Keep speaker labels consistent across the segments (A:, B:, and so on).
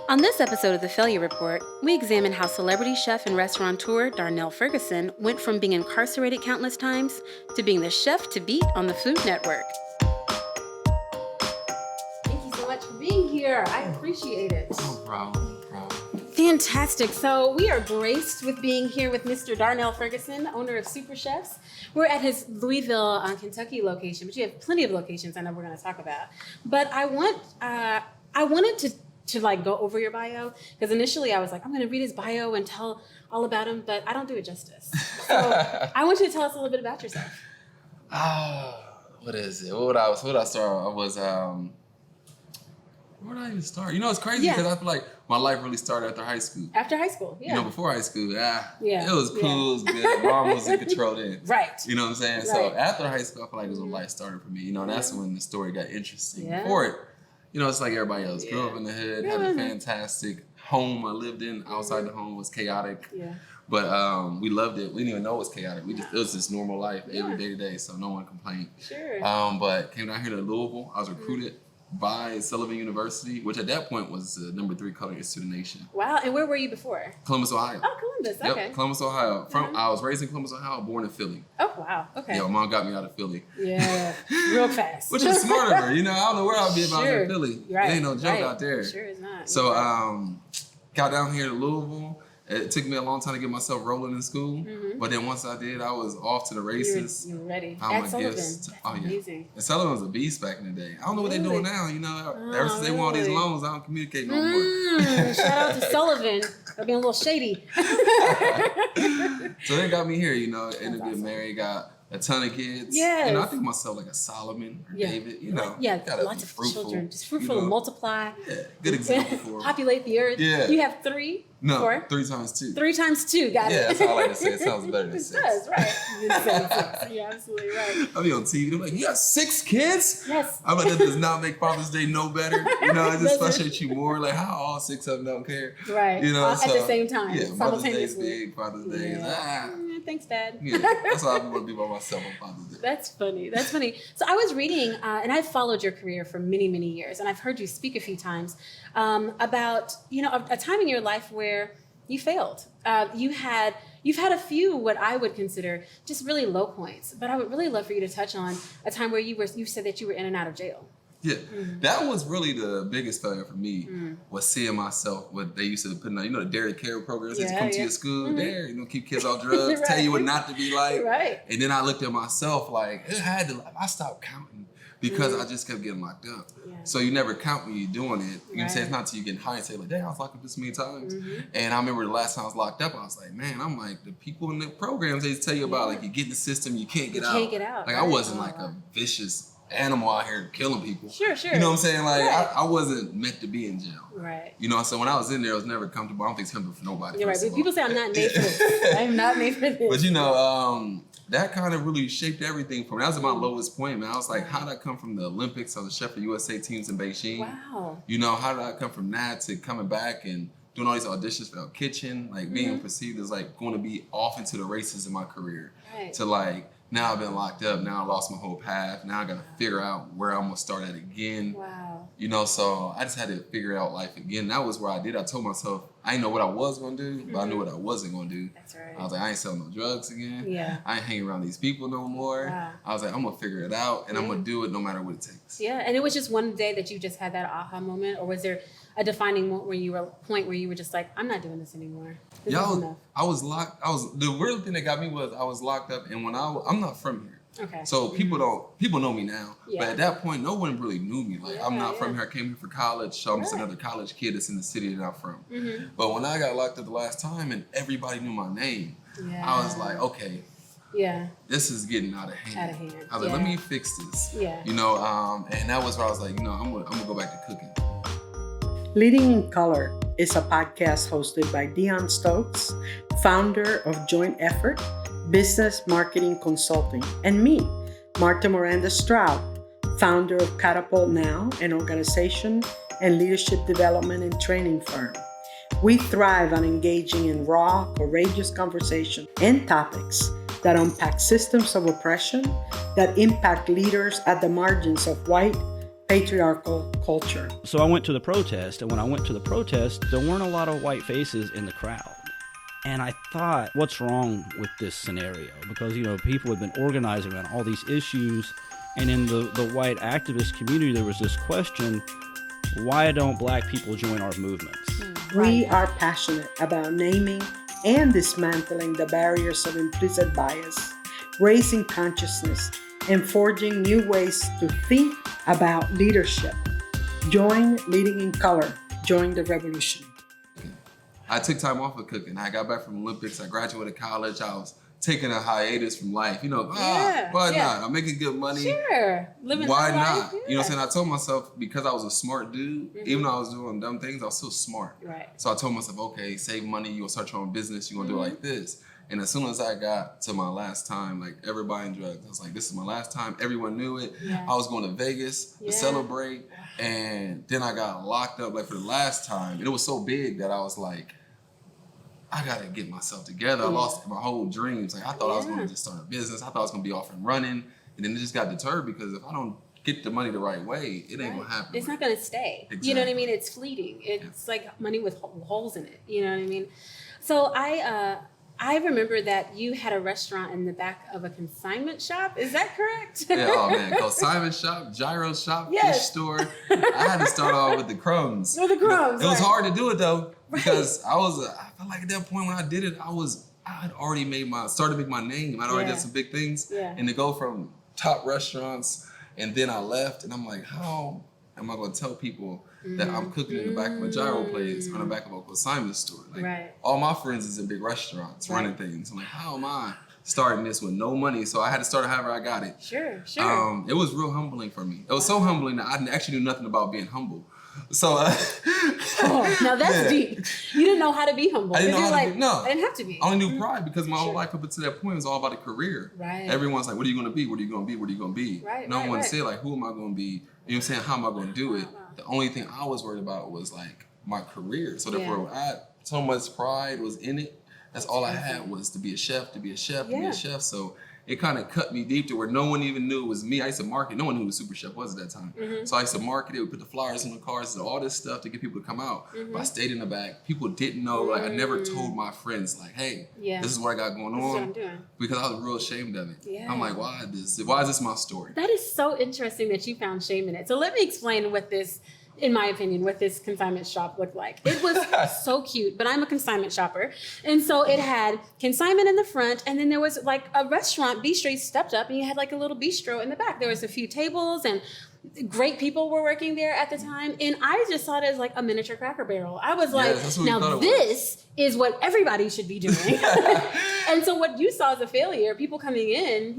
A: On this episode of The Failure Report, we examine how celebrity chef and restaurateur Darnell Ferguson went from being incarcerated countless times to being the chef to beat on the Food Network. Thank you so much for being here. I appreciate it.
B: No problem.
A: Fantastic. So we are graced with being here with Mr. Darnell Ferguson, owner of SuperChefs. We're at his Louisville, Kentucky location, but you have plenty of locations I know we're going to talk about. But I wanted to like go over your bio, because initially I was like, I'm going to read his bio and tell all about him, but I don't do it justice. So I want you to tell us a little bit about yourself.
B: What is it? What would I start? Where did I even start? You know, it's crazy because I feel like my life really started after high school.
A: After high school, yeah.
B: You know, before high school, it was cool, it was good. Mom was in control then.
A: Right.
B: You know what I'm saying?
A: Right.
B: So after high school, I feel like it was when life started for me. You know, and that's when the story got interesting.
A: Yeah.
B: Before it, you know, it's like everybody else. Grew up in the hood, had a fantastic home I lived in. Outside the home was chaotic.
A: Yeah.
B: But we loved it. We didn't even know it was chaotic. It was just normal life every day to day, so no one complained.
A: Sure.
B: But came down here to Louisville. I was recruited by Sullivan University, which at that point was the number 3 colored institute in the nation.
A: Wow. And where were you before?
B: Columbus, Ohio.
A: Oh, Columbus. Okay.
B: Yep, Columbus, Ohio. I was raised in Columbus, Ohio, born in Philly.
A: Oh, wow. Okay.
B: Yeah, my mom got me out of Philly.
A: Yeah. Real fast.
B: Which is smart of her. You know, I don't know where I'd be if I was in Philly.
A: Right.
B: There ain't no joke out there.
A: Sure is not.
B: So, got down here to Louisville. It took me a long time to get myself rolling in school, but then once I did, I was off to the races.
A: You were ready.
B: At
A: Sullivan. That's amazing.
B: And Sullivan was a beast back in the day. I don't know what they're doing now. You know, ever since they want all these loans, I don't communicate no more.
A: Shout out to Sullivan for being a little shady.
B: So they got me here. You know, ended up getting married, got a ton of kids.
A: Yes.
B: You know, I think myself like a Solomon or David. You know,
A: lots of children, just fruitful and multiply.
B: Yeah, good example for
A: populate the earth.
B: Yeah.
A: You have 3.
B: No,
A: 4?
B: 3 times 2.
A: 3 times 2, got it.
B: Yeah, that's how I like to say it. It sounds better than 6.
A: It does, right. You're absolutely right.
B: I'll be on TV, they're like, you got 6 kids?
A: Yes.
B: I'm like, that does not make Father's Day no better. You know, it just frustrates you more. Like, how all 6 of them don't care.
A: Right.
B: You know,
A: at the same time.
B: Yeah, Mother's Day is big, Father's Day is,
A: thanks, Dad.
B: Yeah, that's why I want to be by myself on Father's Day.
A: That's funny. That's funny. So I was reading, and I've followed your career for many, many years, and I've heard you speak a few times about, you know, a time in your life where you failed. You've had a few what I would consider just really low points, but I would really love for you to touch on a time where you said that you were in and out of jail.
B: Yeah, that was really the biggest failure for me, was seeing myself, what they used to put in, you know, the dairy care programs, they used to come to your school, there, you know, keep kids off drugs, tell you what not to be like.
A: Right.
B: And then I looked at myself like, I stopped counting because I just kept getting locked up. Yeah. So you never count when you're doing it. You know what I'm saying? It's not until you get in hindsight, like, dang, I was locked up this many times. And I remember the last time I was locked up, I was like, man, I'm like, the people in the programs, they tell you about, like, you get in the system, you can't get out.
A: You can't get out.
B: Like, I wasn't like a vicious animal out here killing people.
A: Sure.
B: You know what I'm saying? Like, I wasn't meant to be in jail.
A: Right.
B: You know, so when I was in there, it was never comfortable. I don't think it's comfortable for nobody.
A: You're right. But people say I'm not made for this. I'm not made for this.
B: But, you know, that kind of really shaped everything for me. That was my lowest point, man. I was like, how did I come from the Olympics? I was a chef for USA teams in Beijing.
A: Wow.
B: You know, how did I come from that to coming back and doing all these auditions for our kitchen, like being perceived as like going to be off into the races in my career. Right. To like, now I've been locked up, now I lost my whole path, now I got to figure out where I'm going to start at again.
A: Wow.
B: You know, so I just had to figure out life again. That was where I did. I told myself, I didn't know what I was going to do, but I knew what I wasn't going to do.
A: That's right.
B: I was like, I ain't selling no drugs again.
A: Yeah.
B: I ain't hanging around these people no more.
A: Wow.
B: I was like, I'm going to figure it out, and I'm going to do it no matter what it takes.
A: Yeah, and it was just one day that you just had that aha moment, or was there a defining point where you were just like, I'm not doing this anymore?
B: I was locked. The weird thing that got me was I was locked up, and I'm not from here.
A: Okay.
B: So people know me now, but at that point, no one really knew me. Like, I'm not from here. I came here for college, so I'm just another college kid that's in the city that I'm from. But when I got locked up the last time and everybody knew my name, I was like, okay, this is getting out of hand. I was like, let me fix this. Yeah. You know, and that was where I was like, you know, I'm gonna go back to cooking.
C: Leading in Color is a podcast hosted by Dion Stokes, founder of Joint Effort Business Marketing Consulting, and me, Marta Miranda Stroud, founder of Catapult Now, an organization and leadership development and training firm. We thrive on engaging in raw, courageous conversation and topics that unpack systems of oppression that impact leaders at the margins of white, patriarchal culture.
D: So I went to the protest, and when I went to the protest, there weren't a lot of white faces in the crowd. And I thought, what's wrong with this scenario? Because, people have been organizing around all these issues, and in the white activist community, there was this question, why don't black people join our movements?
C: We are passionate about naming and dismantling the barriers of implicit bias, raising consciousness, and forging new ways to think about leadership. Join Leading in Color. Join the revolution.
B: I took time off of cooking. I got back from Olympics. I graduated college. I was taking a hiatus from life. Why not? I'm making good money.
A: Sure. Living
B: why not?
A: life. Yeah.
B: You know what I'm saying? I told myself, because I was a smart dude, even though I was doing dumb things, I was still smart.
A: Right.
B: So I told myself, okay, save money. You're going to start your own business. You're going to do it like this. And as soon as I got to my last time, like everybody in drugs, I was like, this is my last time. Everyone knew it.
A: Yeah.
B: I was going to Vegas to celebrate. And then I got locked up like for the last time. And it was so big that I was like, I gotta get myself together. I lost my whole dreams. Like I thought I was gonna just start a business. I thought I was gonna be off and running. And then it just got deterred because if I don't get the money the right way, it ain't gonna happen.
A: It's not gonna stay.
B: Exactly.
A: You know what I mean? It's fleeting. It's like money with holes in it. You know what I mean? So I remember that you had a restaurant in the back of a consignment shop. Is that correct?
B: Yeah, oh man, consignment shop, gyro shop,
A: Yes.
B: fish store. I had to start off with the crumbs.
A: With the crumbs,
B: It was
A: right.
B: hard to do it though because I felt like at that point when I did it, I had already started to make my name. I'd already done some big things, and to go from top restaurants, and then I left, and I'm like, how am I going to tell people that I'm cooking in the back of a gyro place on the back of a consignment store? Like all my friends is in big restaurants running things. I'm like, how am I starting this with no money? So I had to start however I got it.
A: Sure.
B: It was real humbling for me. It was so humbling that I actually knew nothing about being humble. So
A: now that's deep. You didn't know how to be humble.
B: I didn't know how to be. No,
A: I didn't have to be.
B: I only knew pride because my whole life up until that point was all about a career.
A: Right.
B: Everyone's like, what are you going to be? What are you going to be? What are you going to be?
A: Right.
B: No one said like, who am I going to be? You know what I'm saying? How am I going to do it? The only thing I was worried about was like my career. So therefore, so much pride was in it. That's all I had was to be a chef, to be a chef, to be a chef. So it kind of cut me deep to where no one even knew it was me. I used to market. No one knew who SuperChef was at that time. So I used to market it. We put the flyers in the cars and all this stuff to get people to come out. But I stayed in the back. People didn't know. Like I never told my friends like, hey, this is what I got going on.
A: This is what I'm doing.
B: Because I was real ashamed of it.
A: Yeah.
B: I'm like, why is this my story?
A: That is so interesting that you found shame in it. So let me explain what this, in my opinion, what this consignment shop looked like. It was so cute, but I'm a consignment shopper. And so it had consignment in the front, and then there was like a restaurant, bistro stepped up, and you had like a little bistro in the back. There was a few tables, and great people were working there at the time. And I just saw it as like a miniature Cracker Barrel. I was like, now this is what everybody should be doing. And so what you saw as a failure, people coming in,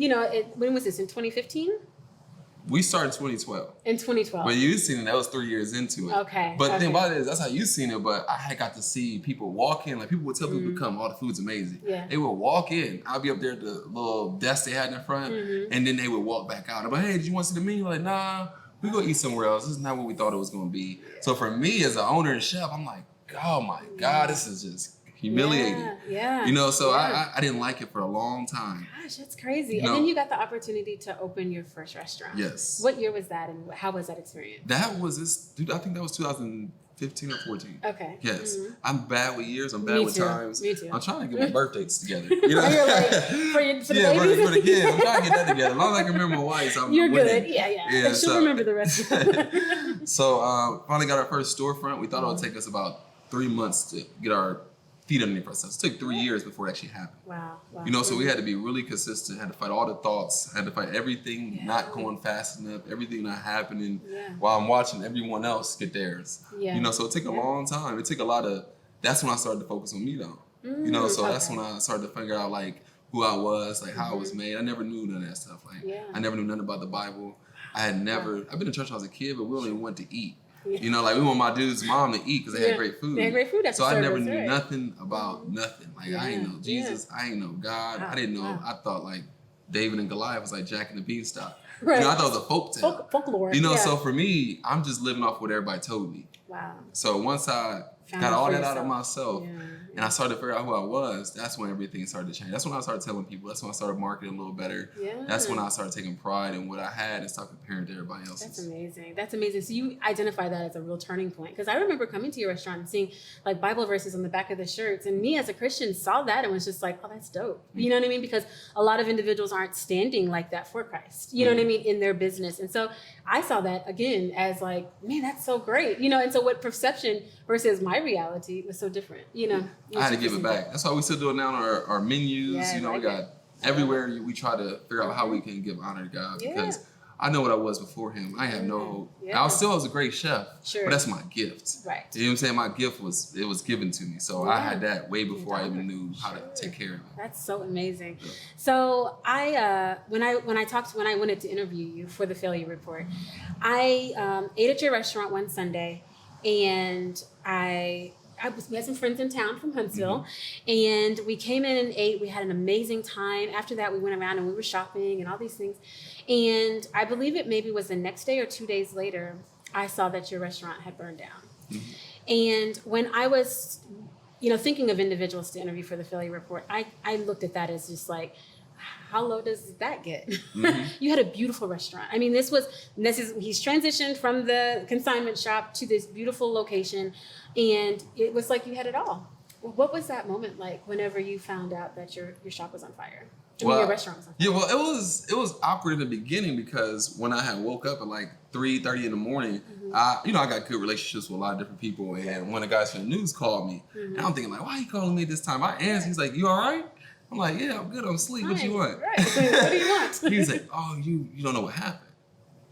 A: when was this, in 2015?
B: We started in 2012.
A: In 2012.
B: But you seen it, that was 3 years into it.
A: Okay.
B: But the thing about it is, that's how you seen it, but I had got to see people walk in. Like, people would tell people to come, all the food's amazing.
A: Yeah.
B: They would walk in. I'd be up there at the little desk they had in the front, and then they would walk back out. I'm like, hey, did you want to see the menu? Like, nah, we go eat somewhere else. This is not what we thought it was going to be. So for me, as an owner and chef, I'm like, oh my God, this is just humiliating. So I didn't like it for a long time.
A: Gosh, that's crazy. And then you got the opportunity to open your first restaurant.
B: Yes.
A: What year was that, and how was that experience?
B: That was dude, I think that was 2015 or 14.
A: Okay.
B: Yes. I'm bad with years. I'm bad with times.
A: Me too.
B: I'm trying to get my birth dates together.
A: You're like, for the
B: for
A: babies?
B: the kids. I'm trying to get that together. As long as I can remember my wife,
A: You're
B: winning.
A: good. Yeah. She'll remember the rest of it.
B: So finally got our first storefront. We thought it would take us about 3 months to get our feet underneath ourselves. It took 3 years before it actually happened.
A: Wow.
B: So we had to be really consistent, had to fight all the thoughts, had to fight everything not going fast enough, everything not happening while I'm watching everyone else get theirs. So it took a long time. It took a lot of, that's when I started to focus on me though. That's when I started to figure out like who I was, like how I was made. I never knew none of that stuff. Like I never knew nothing about the Bible. I've been to church when I was a kid, but we only went to eat. We want my dude's mom to eat because they had great food.
A: They had great food at the
B: So I
A: service,
B: never knew nothing about nothing. Like I ain't know Jesus. I ain't know God. I didn't know. I thought like David and Goliath was like Jack and the Beanstalk.
A: Right.
B: I thought it was a folk tale.
A: Folklore.
B: So for me, I'm just living off what everybody told me.
A: Wow.
B: So once I got all that out of myself. And I started to figure out who I was. That's when everything started to change. That's when I started telling people. That's when I started marketing a little better. That's when I started taking pride in what I had and start comparing to everybody else's.
A: That's amazing. That's amazing. So you identify that as a real turning point. Because I remember coming to your restaurant and seeing like Bible verses on the back of the shirts. And me as a Christian saw that and was just like, oh, that's dope. You know what I mean? Because a lot of individuals aren't standing like that for Christ. You know what I mean? In their business. And so I saw that again as like, man, that's so great. You know, and so what perception versus my reality was so different, you know.
B: I had to give it back. That's why we still do it now on our menus. You know, we got everywhere we try to figure out how we can give honor to God because I know what I was before him. I have no hope. I was a great chef, but that's my gift. Right. You know what I'm saying? My gift was given to me. So I had that way before I even knew how to take care of it.
A: That's so amazing. Yeah. So I when I wanted to interview you for the failure report, I ate at your restaurant one Sunday, and we had some friends in town from Huntsville, and we came in and ate. We had an amazing time. After that, we went around and we were shopping and all these things. And I believe it maybe was the next day or 2 days later, I saw that your restaurant had burned down. And when I was, you know, thinking of individuals to interview for the failure report, I looked at that as just like, how low does that get? You had a beautiful restaurant. I mean, he's transitioned from the consignment shop to this beautiful location, and it was like you had it all. What was that moment like whenever you found out that your shop was on fire? Your restaurant was on fire.
B: Yeah, well, it was awkward in the beginning because when I had woke up at like 3:30 in the morning, I got good relationships with a lot of different people, and one of the guys from the news called me, and I'm thinking like, why are you calling me this time? I answered, he's like, you all right? I'm like, yeah, I'm good. I'm asleep. What you want?
A: Right. What do you want?
B: He's like, oh, you don't know what happened.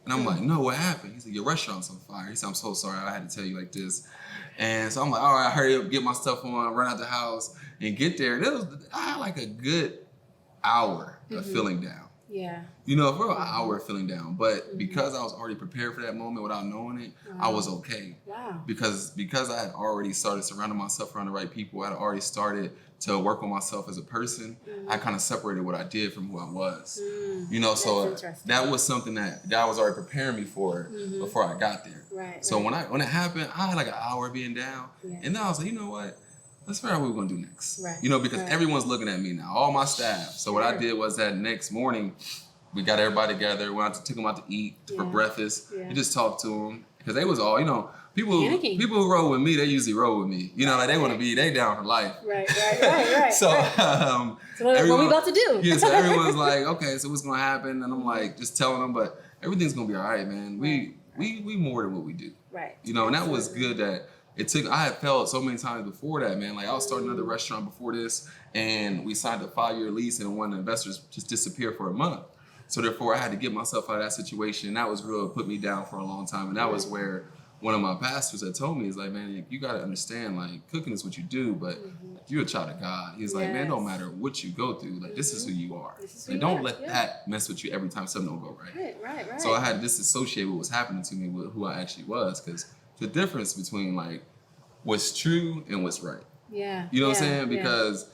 B: And I'm like, no, what happened? He's like, your restaurant's on fire. He said, I'm so sorry. I had to tell you like this. And so I'm like, all right, hurry up, get my stuff on, run out the house, and get there. And I had like a good hour of feeling down.
A: Yeah.
B: You know, for an hour of feeling down. But because I was already prepared for that moment without knowing it, I was okay.
A: Wow.
B: Because I had already started surrounding myself around the right people. I had already started to work on myself as a person. I kind of separated what I did from who I was. You know, so that was something that God was already preparing me for before I got there.
A: Right.
B: So when it happened, I had like an hour being down. And then I was like, you know what? Let's figure out what we're going to do next. Right. You know, because everyone's looking at me now, all my staff. So what I did was that next morning, we got everybody together. Took them out to eat for breakfast. And just talked to them. Because they was all, you know, people who roll with me, they usually roll with me. You know, like they down for life. Right. So,
A: what we about to do?
B: Yeah, so everyone's like, okay, so what's going to happen? And I'm like, just telling them, but everything's going to be all right, man. We more than what we do. Right. You know, and that was good that I had felt so many times before that, man. Like I was starting another restaurant before this, and we signed a 5-year lease, and one of the investors just disappeared for a month. So therefore, I had to get myself out of that situation. And that was real, put me down for a long time. And that was where one of my pastors had told me, is like, man, you got to understand, like, cooking is what you do, but you're a child of God. He's like, man, it don't matter what you go through. Like, this is who you are. And don't let that mess with you every time something don't go right. Right. So I had to disassociate what was happening to me with who I actually was, because the difference between, like, what's true and what's right. Yeah. You know what I'm saying? Because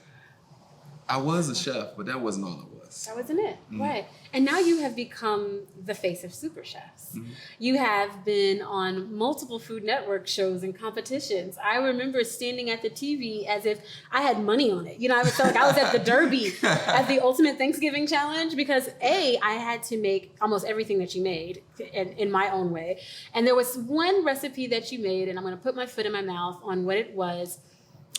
B: I was a chef, but that wasn't all I was.
A: That wasn't it. Right. And now you have become the face of SuperChefs. You have been on multiple Food Network shows and competitions. I remember standing at the TV as if I had money on it. You know, I felt like I was at the Derby at the Ultimate Thanksgiving Challenge because I had to make almost everything that you made in my own way. And there was one recipe that you made, and I'm going to put my foot in my mouth on what it was.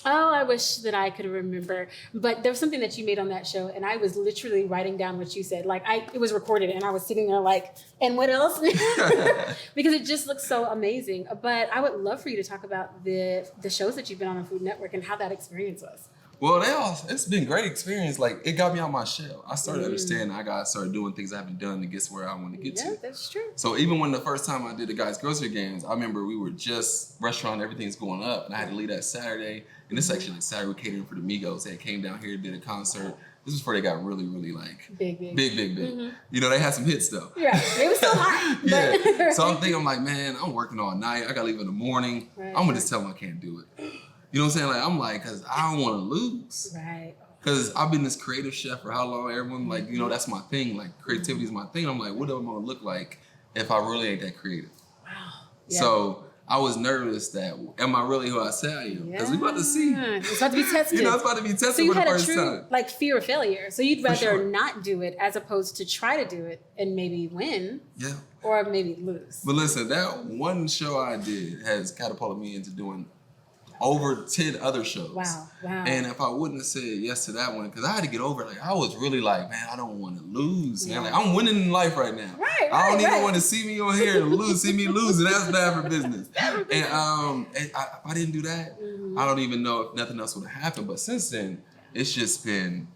A: Oh, I wish that I could remember. But there was something that you made on that show, and I was literally writing down what you said. Like, it was recorded, and I was sitting there like, and what else? Because it just looks so amazing. But I would love for you to talk about the shows that you've been on Food Network and how that experience was.
B: Well, it's been a great experience. Like, it got me out my shell. I started understanding I got to start doing things I haven't done to get to where I want to get to.
A: Yeah, that's true.
B: So even when the first time I did the guys' grocery games, I remember we were just restaurant, everything's going up, and I had to leave that Saturday. And this actually like Saturday catering for the Migos. They came down here, did a concert. This was before they got really, really like big. You know, they had some hits though. Yeah, they were still hot. Yeah. So I'm like, man, I'm working all night. I gotta leave in the morning. I'm gonna just tell them I can't do it. You know what I'm saying? Like, cause I don't want to lose. Right. Cause I've been this creative chef for how long? Everyone like, you know, that's my thing. Like creativity is my thing. I'm like, what am I gonna look like if I really ain't that creative? Wow. Yeah. So I was nervous that, am I really who I say I am? Because we about to see.
A: It's about to be tested.
B: You know, it's about to be tested
A: so you
B: for the
A: had
B: first
A: a true,
B: time.
A: like, fear of failure. So you'd rather
B: sure.
A: not do it as opposed to try to do it and maybe win.
B: Yeah.
A: Or maybe lose.
B: But listen, that one show I did has catapulted me into doing over 10 other shows.
A: Wow.
B: And if I wouldn't have said yes to that one, because I had to get over it, like I was really like, man, I don't want to lose, man. Like I'm winning in life right now. I don't even want to see me on here and see me lose, and that's bad for business. And if I didn't do that, I don't even know if nothing else would have happened. But since then, it's just been,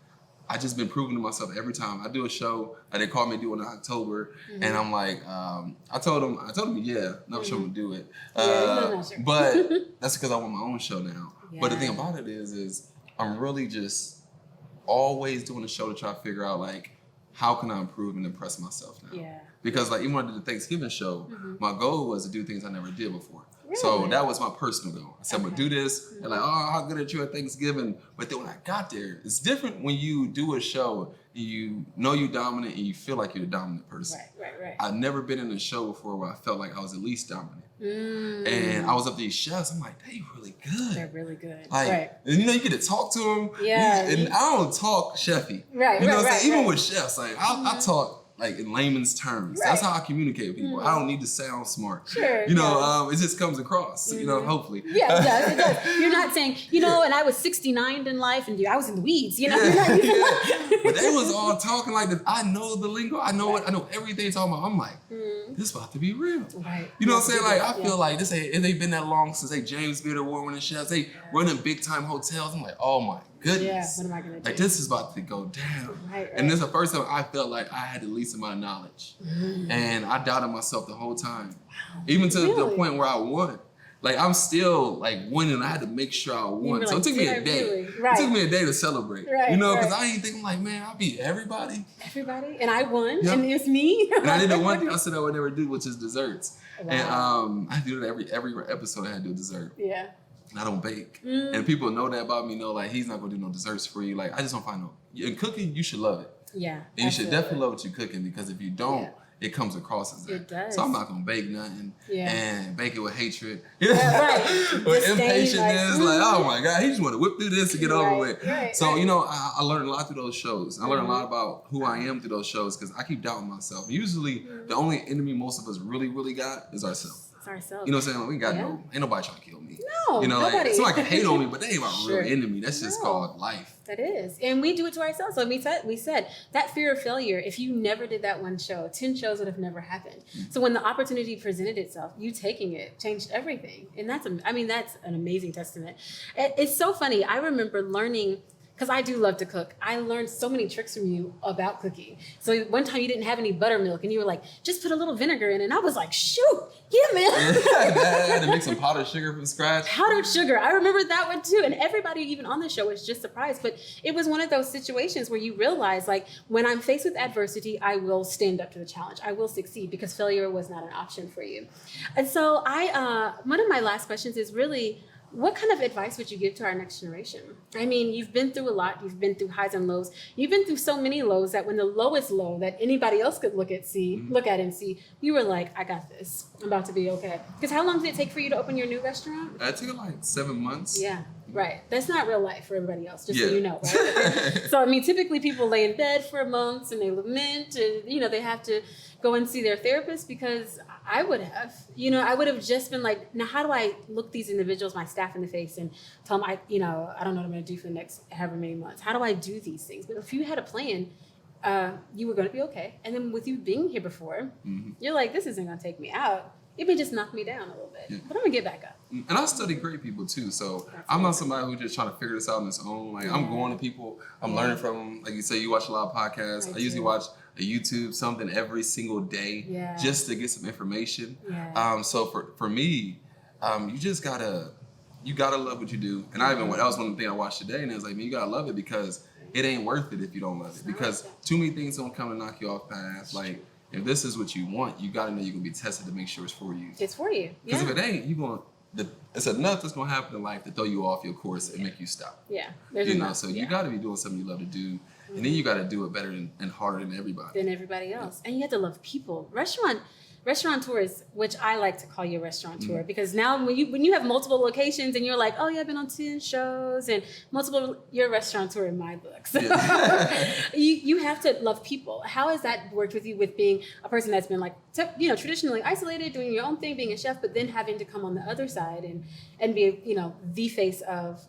B: I just been proving to myself every time I do a show. They called me to do it in October, and I'm like, I told them, yeah, no sure we'll do it. But that's because I want my own show now. Yeah. But the thing about it is I'm really just always doing a show to try to figure out like, how can I improve and impress myself now? Yeah. Because like even when I did the Thanksgiving show, my goal was to do things I never did before. Really? So that was my personal goal. I said, I'm gonna do this. And like, oh, how good are you at Thanksgiving? But then when I got there, it's different when you do a show and you know you're dominant and you feel like you're the dominant person.
A: Right.
B: I've never been in a show before where I felt like I was at least dominant. And I was up to these chefs. I'm like, they really good.
A: They're really good.
B: Like, and you know, you get to talk to them.
A: Yeah.
B: And I don't talk chefy.
A: Right.
B: You know what I'm saying? Even with chefs, like I talk like in layman's terms. That's how I communicate with people. I don't need to sound smart.
A: Sure.
B: You know, it just comes across, you know, hopefully.
A: Yeah, it does. You're not saying, you know, and I was 69 in life and I was in the weeds, you know.
B: But they was all talking like this. I know the lingo. I know it. I know everything they talking about. I'm like, this about to be real.
A: Right.
B: You know what I'm saying? Like, I feel like this ain't, they've been that long since they James Beard Award winning chefs. They running big time hotels. I'm like, oh my goodness.
A: Yeah, what am I gonna do?
B: Like, this is about to go down. Right. And this is the first time I felt like I had the least amount of knowledge. And I doubted myself the whole time. Wow. Even to the point where I won. Like, I'm still like winning. I had to make sure I won. So it took me a day. It took me a day to celebrate. Right, you know, because I didn't think, I'm like, man, I beat everybody.
A: And I won. Yep. And it's me.
B: And I did the one thing I said I would never do, which is desserts. Wow. And I do it every episode. I had to do a dessert.
A: Yeah.
B: And I don't bake. And people know that about me, know like he's not gonna do no desserts for you. Like I just don't find no. In cooking, you should love it.
A: Yeah.
B: And you should definitely love what you're cooking, because if you don't, it comes across as that.
A: It does.
B: So I'm not gonna bake nothing and bake it with hatred.
A: Yeah, right.
B: With impatientness, like, oh my God, he just wanna whip through this to get over with. So, you know, I learned a lot through those shows. I learned a lot about who I am through those shows, because I keep doubting myself. Usually the only enemy most of us really got is ourselves.
A: Ourselves.
B: You know what I'm saying? Like, we got ain't nobody trying to kill me.
A: No,
B: you know,
A: nobody.
B: Like somebody can hate on me, but they ain't my real enemy. That's just called life.
A: That is, and we do it to ourselves. Like we said that fear of failure. If you never did that one show, 10 shows would have never happened. So when the opportunity presented itself, you taking it changed everything, and that's an amazing testament. It's so funny. I remember learning. Because I do love to cook. I learned so many tricks from you about cooking. So one time you didn't have any buttermilk and you were like, just put a little vinegar in it. And I was like, shoot, yeah, man.
B: I had to make some powdered sugar from scratch.
A: Powdered sugar. I remember that one too. And everybody even on the show was just surprised. But it was one of those situations where you realize, like, when I'm faced with adversity, I will stand up to the challenge. I will succeed, because failure was not an option for you. And so one of my last questions is really, what kind of advice would you give to our next generation? I mean, you've been through a lot. You've been through highs and lows. You've been through so many lows that when the lowest low that anybody else could look at and see, you were like, I got this. I'm about to be okay. Because how long did it take for you to open your new restaurant?
B: It took like 7 months.
A: Yeah, right. That's not real life for everybody else, just so you know, right? So, I mean, typically people lay in bed for months and they lament, and, you know, they have to go and see their therapist, because I would have just been like, now how do I look these individuals, my staff, in the face and tell them, I don't know what I'm going to do for the next however many months. How do I do these things? But if you had a plan, you were going to be okay. And then with you being here before, you're like, this isn't going to take me out. It may just knock me down a little bit, but I'm going to get back up.
B: And I study great people too. So I'm not somebody who's just trying to figure this out on his own. Like I'm going to people, I'm learning from them. Like you say, you watch a lot of podcasts. I usually watch a YouTube, something every single day just to get some information. So for me, you just gotta love what you do. And that was one of the things I watched today, and it was like, man, you gotta love it, because it ain't worth it if you don't love it. Because too many things don't come and knock you off path. Like, if this is what you want, you gotta know you're gonna be tested to make sure it's for you.
A: It's for you.
B: Because if it ain't, it's enough that's gonna happen in life to throw you off your course and make you stop.
A: Yeah.
B: So you gotta be doing something you love to do. And then you gotta do it better and harder than everybody.
A: Than everybody else. And you have to love people. Restaurant restaurateurs, which I like to call you a restaurateur, because now when you have multiple locations and you're like, oh yeah, I've been on 10 shows and multiple, you're a restaurateur in my books.
B: Yeah.
A: you have to love people. How has that worked with you, with being a person that's been like, traditionally isolated, doing your own thing, being a chef, but then having to come on the other side and be, the face of,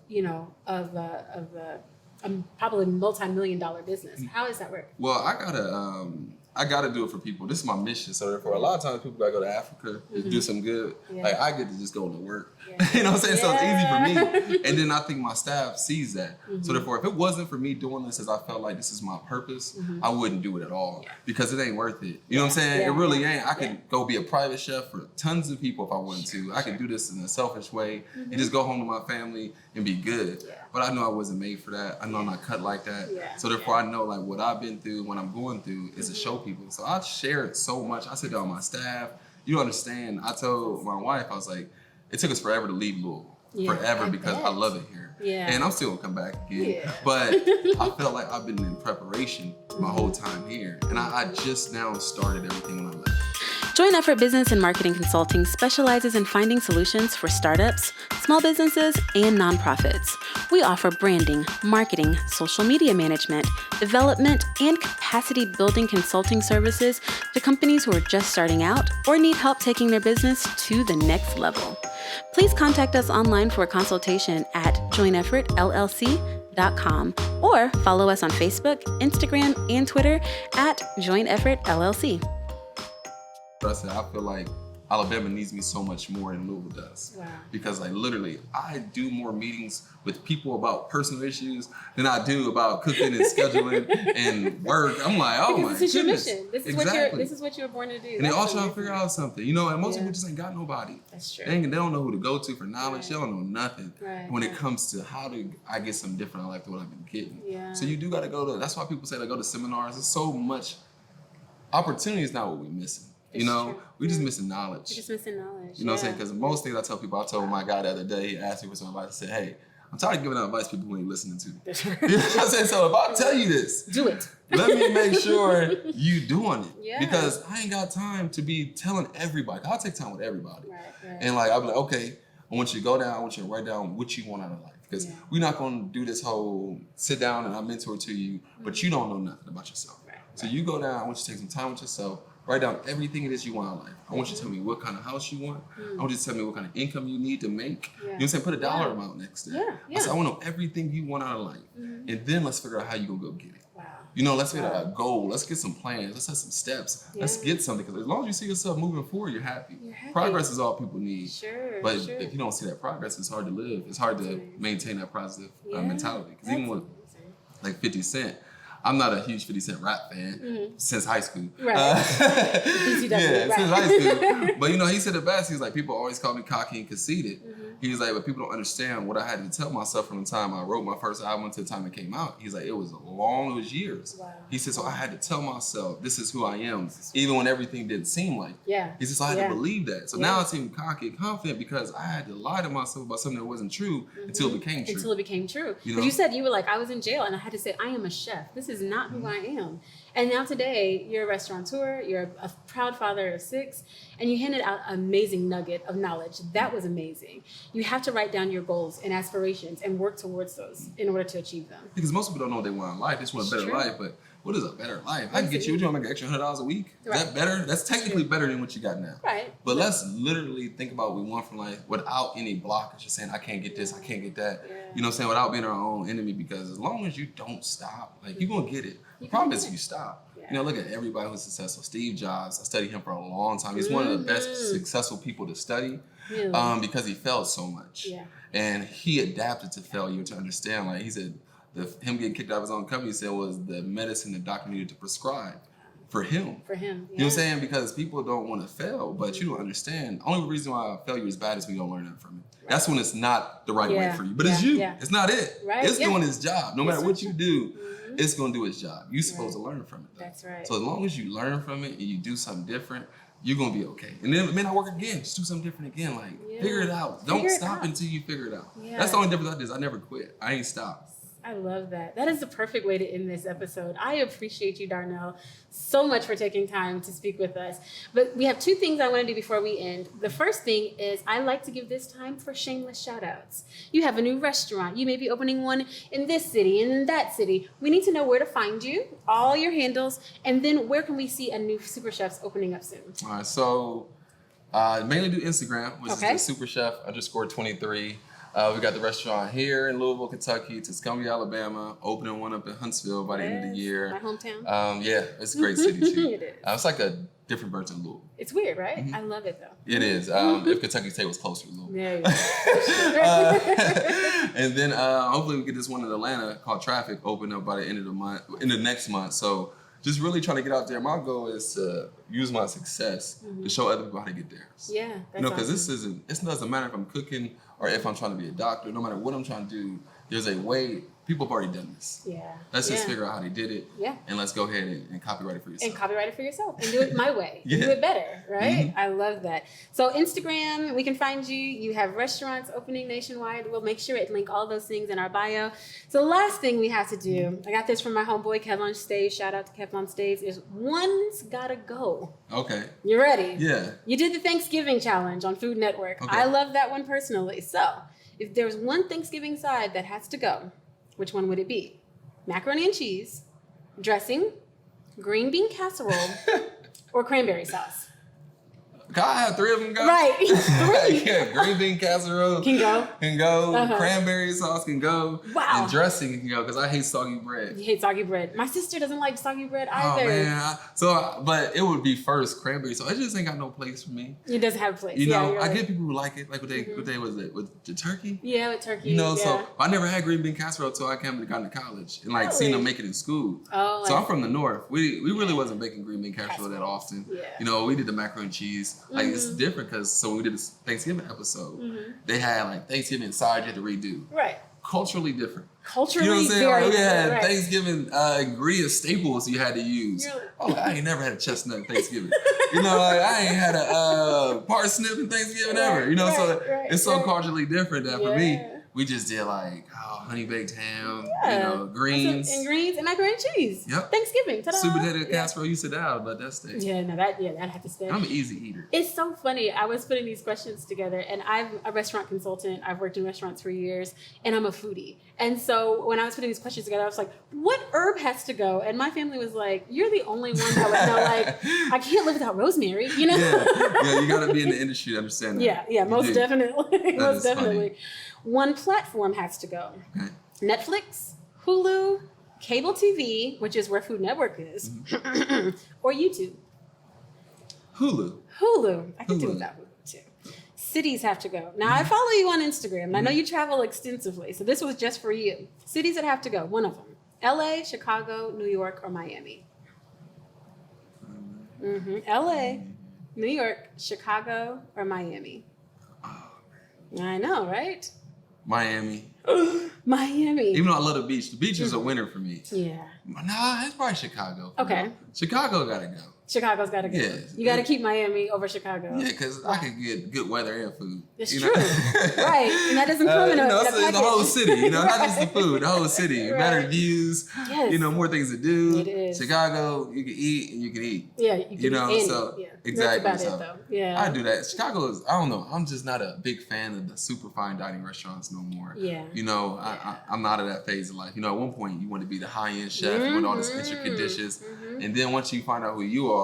A: a probably multi-million-dollar business? How does that work?
B: Well, I gotta do it for people. This is my mission. So therefore, a lot of times people gotta go to Africa to do some good.
A: Yeah.
B: Like I get to just go to work.
A: Yeah.
B: You know what I'm saying? So it's easy
A: Yeah.
B: for me. And then I think my staff sees that. So therefore, if it wasn't for me doing this as I felt like this is my purpose, I wouldn't do it at all.
A: Yeah.
B: Because it ain't worth it. You know what I'm saying?
A: Yeah.
B: It really ain't. I could go be a private chef for tons of people if I wanted to. I could do this in a selfish way and just go home to my family and be good.
A: Yeah.
B: But I know I wasn't made for that. I know I'm not cut like that.
A: Yeah.
B: So therefore, I know like what I've been through, what I'm going through is to show people. So I share it so much. I sit down with my staff. You don't understand. I told my wife, I was like, it took us forever to leave Louisville.
A: Yeah,
B: Forever
A: I
B: because
A: bet.
B: I love it here.
A: Yeah.
B: And I'm still gonna come back again.
A: Yeah.
B: But I felt like I've been in preparation my whole time here. And I just now started everything when I left.
A: Joint Effort Business and Marketing Consulting specializes in finding solutions for startups, small businesses, and nonprofits. We offer branding, marketing, social media management, development, and capacity building consulting services to companies who are just starting out or need help taking their business to the next level. Please contact us online for a consultation at jointeffortllc.com or follow us on Facebook, Instagram, and Twitter at Joint Effort LLC.
B: But I said, I feel like Alabama needs me so much more than Louisville does.
A: Wow.
B: Because like literally, I do more meetings with people about personal issues than I do about cooking and scheduling and work. I'm like, oh my
A: This is your
B: goodness.
A: mission. This is what you were born to do.
B: And they all trying to figure out something, and most people just ain't got nobody.
A: That's true.
B: They don't know who to go to for knowledge.
A: Right.
B: They don't know nothing.
A: Right,
B: When it
A: right.
B: comes to how do I get something different in life than what I've been getting.
A: Yeah.
B: So you do got to go to, that's why people say they go to seminars. There's so much, opportunity is not what we're missing.
A: It's true.
B: We just missing knowledge.
A: You're just missing knowledge.
B: You know what I'm saying? Because most things I tell people, I told my guy the other day, he asked me for some advice. I said, hey, I'm tired of giving out advice to people who ain't listening to.
A: That's right.
B: You know what I'm saying? So if I tell you this,
A: Do it.
B: let me make sure you doing it.
A: Yeah.
B: Because I ain't got time to be telling everybody. I'll take time with everybody.
A: Right.
B: And like, I'll be like, okay, I want you to go down, I want you to write down what you want out of life. Because
A: Yeah.
B: we're not going to do this whole sit down and I mentor to you, but you don't know nothing about yourself.
A: Right,
B: So you go down, I want you to take some time with yourself, write down everything it is you want out of life. I want you to tell me what kind of house you want. I want you to tell me what kind of income you need to make. You know what I'm saying? Put a dollar amount next to it.
A: Yeah,
B: I said, I want to know everything you want out of life. And then let's figure out how you going to go get it.
A: Wow.
B: Let's get a goal. Let's get some plans. Let's have some steps. Let's get something. Because as long as you see yourself moving forward, you're happy. Progress is all people need.
A: Sure.
B: But if you don't see that progress, it's hard to live. It's hard to maintain that positive mentality. Because even with like 50 Cent, I'm not a huge 50 Cent rap fan since high school.
A: Right.
B: Since high school. But he said it best. He's like, people always call me cocky and conceited. He's like, but people don't understand what I had to tell myself from the time I wrote my first album to the time it came out. He's like, it was years.
A: Wow.
B: He said, so I had to tell myself, this is who I am, even when everything didn't seem like it.
A: Yeah.
B: He said, so I had to believe that. So now I seem cocky and confident because I had to lie to myself about something that wasn't true until it became true.
A: Until it became true.
B: You
A: But
B: know?
A: you said you were like, I was in jail and I had to say, I am a chef. This is not who I am. And now today, you're a restaurateur, you're a proud father of 6, and you handed out an amazing nugget of knowledge. That was amazing. You have to write down your goals and aspirations and work towards those in order to achieve them.
B: Because most people don't know what they want in life. They just want a better life. But what is a better life? I can get you, what you want to make an extra $100 a week? Is that better? That's technically better than what you got now.
A: Right.
B: But let's literally think about what we want from life without any blockage. Just saying, I can't get this, I can't get that.
A: Yeah.
B: You know what I'm saying? Without being our own enemy. Because as long as you don't stop, like you're going to get it. The problem is you stop.
A: Yeah.
B: Look at everybody who's successful. Steve Jobs, I studied him for a long time. He's one of the best successful people to study because he failed so much.
A: Yeah.
B: And he adapted to failure to understand. Like he said, him getting kicked out of his own company, he said, was the medicine the doctor needed to prescribe for him.
A: For him.
B: You know what I'm saying? Because people don't want to fail, but you don't understand. Only reason why failure is bad is when you don't learn nothing from it. Right. That's when it's not the right way for you. But it's you. Yeah. It's not it.
A: Right?
B: It's doing its job. No matter what you do,
A: Mm-hmm.
B: it's going to do its job. You're supposed to learn from it, though.
A: That's right.
B: So as long as you learn from it and you do something different, you're going to be okay. And then it may not work again. Just do something different again. Like, figure it out. Don't stop until you figure it out.
A: Yeah.
B: That's the only difference I did. I never quit. I ain't stopped.
A: I love that. That is the perfect way to end this episode. I appreciate you, Darnell, so much for taking time to speak with us. But we have two things I want to do before we end. The first thing is I like to give this time for shameless shout outs. You have a new restaurant. You may be opening one in this city and in that city. We need to know where to find you, all your handles, and then where can we see a new SuperChef's opening up soon?
B: All right, so mainly do Instagram, which is the SuperChef_23. We got the restaurant here in Louisville, Kentucky, Tuscumbia, Alabama, opening one up in Huntsville by the end of the year.
A: My hometown.
B: Yeah, it's a great city too.
A: It is.
B: It's like a different version of Louisville.
A: It's weird, right? I love it though.
B: It is. If Kentucky State was closer to Louisville.
A: Yeah.
B: And then hopefully we get this one in Atlanta called Traffic open up by the end of the month, in the next month. So just really trying to get out there. My goal is to use my success to show other people how to get theirs.
A: Yeah, that's
B: because
A: awesome.
B: it doesn't matter if I'm cooking or if I'm trying to be a doctor. No matter what I'm trying to do, there's a way. People have already done this.
A: Yeah.
B: Let's just figure out how they did it.
A: Yeah.
B: And let's go ahead and copyright it for yourself.
A: And copyright it for yourself and do it my way.
B: Yeah.
A: Do it better, right? I love that. So Instagram, we can find you. You have restaurants opening nationwide. We'll make sure to link all those things in our bio. So the last thing we have to do, I got this from my homeboy Kev on Stage. Shout out to Kev on Stage. Is one's gotta go.
B: Okay.
A: You ready?
B: Yeah.
A: You did the Thanksgiving challenge on Food Network.
B: Okay.
A: I love that one personally. So if there's one Thanksgiving side that has to go, which one would it be? Macaroni and cheese, dressing, green bean casserole, or cranberry sauce?
B: Can I have three of them go?
A: Right.
B: Yeah, green bean casserole
A: Can go.
B: Can go. Cranberry sauce can go.
A: Wow.
B: And dressing can go because I hate soggy bread.
A: You hate soggy bread. My sister doesn't like soggy bread
B: Oh
A: either.
B: man. But it would be first cranberry sauce. It just ain't got no place for me.
A: It doesn't have a place.
B: You know,
A: you're
B: I
A: right.
B: get people who like it. Like what day was it? With the turkey?
A: Yeah, with turkey.
B: You know,
A: yeah.
B: so I never had green bean casserole until I came and got into college and like seen them make it in school.
A: Oh,
B: so
A: I
B: I'm from the north. We really wasn't making green bean casserole that often.
A: Yeah.
B: You know, we did the macaroni and cheese. Like it's different because so when we did this Thanksgiving episode, they had like Thanksgiving inside you had to redo.
A: Right.
B: Culturally different.
A: Culturally,
B: You know what I'm saying?
A: very
B: Like, we had
A: right.
B: Thanksgiving ingredient staples you had to use.
A: You're like-
B: Oh, I ain't never had a chestnut Thanksgiving. You know, like I ain't had a parsnip in Thanksgiving ever. You know, so it's so culturally different that for me, we just did like honey baked ham, you know, greens.
A: And greens and macaroni and cheese.
B: Yep.
A: Thanksgiving. Ta-da.
B: Sweet potato casserole used to die, but that stays.
A: Yeah, no, that had to stay.
B: I'm an easy eater.
A: It's so funny. I was putting these questions together, and I'm a restaurant consultant. I've worked in restaurants for years, and I'm a foodie. And so when I was putting these questions together, I was like, what herb has to go? And my family was like, you're the only one that would know, like, I can't live without rosemary, you know?
B: Yeah, you got to be in the industry to understand that.
A: Yeah,
B: You
A: most
B: do.
A: definitely. Most definitely.
B: Funny.
A: One platform has to go.
B: Okay.
A: Netflix, Hulu, cable TV, which is where Food Network is, or YouTube. Hulu. I can do
B: Hulu.
A: without Hulu too. Cities have to go. Now I follow you on Instagram, and I know you travel extensively, so this was just for you. Cities that have to go. One of them: LA, Chicago, New York, or Miami. LA, New York, Chicago, or Miami. I know, right?
B: Miami.
A: Miami.
B: Even though I love the beach is a winner for me.
A: Yeah.
B: Nah, it's probably Chicago.
A: Okay.
B: Chicago gotta go.
A: Chicago's got to go.
B: Yeah.
A: You got to keep Miami over Chicago.
B: Yeah, because I could get good weather and food.
A: It's
B: you
A: true.
B: know?
A: Right. And that doesn't come in a
B: it's
A: package.
B: the whole city, you know, not just the
A: Right.
B: food, the whole city.
A: Right.
B: Better views,
A: Yes.
B: you know, more things to do.
A: It is.
B: Chicago, you can eat and you can eat.
A: Yeah, you can
B: You know,
A: eat
B: so
A: yeah.
B: exactly.
A: That's
B: So
A: about it, though. Yeah.
B: I do that. Chicago is, I don't know, I'm just not a big fan of the super fine dining restaurants no more.
A: Yeah.
B: You know, I'm not at that phase of life. You know, at one point you want to be the high-end chef, you want all this intricate dishes. And then once you find out who you are,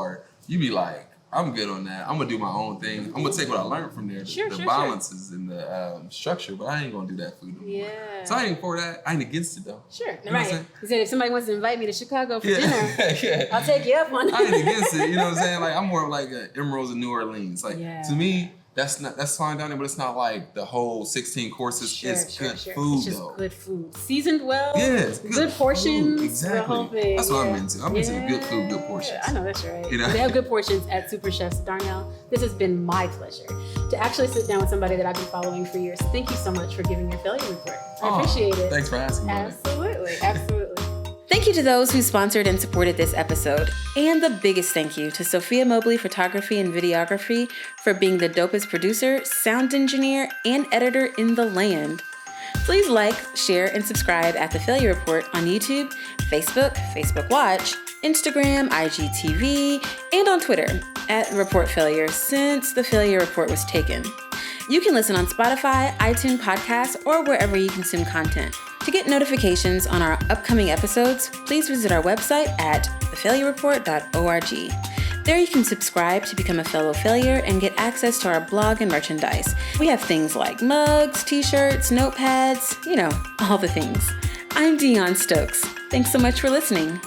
B: you be like, I'm good on that. I'm gonna do my own thing. I'm gonna take what I learned from there, the balances and the structure, but I ain't gonna do that food no more.
A: Yeah.
B: So I ain't for that. I ain't against it though.
A: Sure.
B: You know what I'm
A: Right.
B: saying?
A: He said if somebody wants to invite me to Chicago for
B: Yeah.
A: dinner,
B: Yeah.
A: I'll take you up on it.
B: I ain't against it. You know what I'm saying? Like I'm more of like a Emeralds in New Orleans. Like
A: Yeah.
B: to me, that's fine dining, but it's not like the whole 16 courses. It's good food
A: It's just
B: though.
A: good food. Seasoned well.
B: Yes,
A: Good portions.
B: food. Exactly.
A: The whole thing.
B: That's what I'm
A: yeah.
B: into. I'm into good food, good portions.
A: I know that's right.
B: You know?
A: They have good portions at SuperChef's. Darnell, this has been my pleasure to actually sit down with somebody that I've been following for years. Thank you so much for giving your failure report. I appreciate it.
B: Thanks for asking.
A: Absolutely. Absolutely. Thank you to those who sponsored and supported this episode. And the biggest thank you to Sophia Mobley Photography and Videography for being the dopest producer, sound engineer, and editor in the land. Please like, share, and subscribe at The Failure Report on YouTube, Facebook, Facebook Watch, Instagram, IGTV, and on Twitter at Report Failure since The Failure Report was taken. You can listen on Spotify, iTunes Podcasts, or wherever you consume content. To get notifications on our upcoming episodes, please visit our website at thefailurereport.org. There you can subscribe to become a fellow failure and get access to our blog and merchandise. We have things like mugs, t-shirts, notepads, all the things. I'm Dion Stokes. Thanks so much for listening.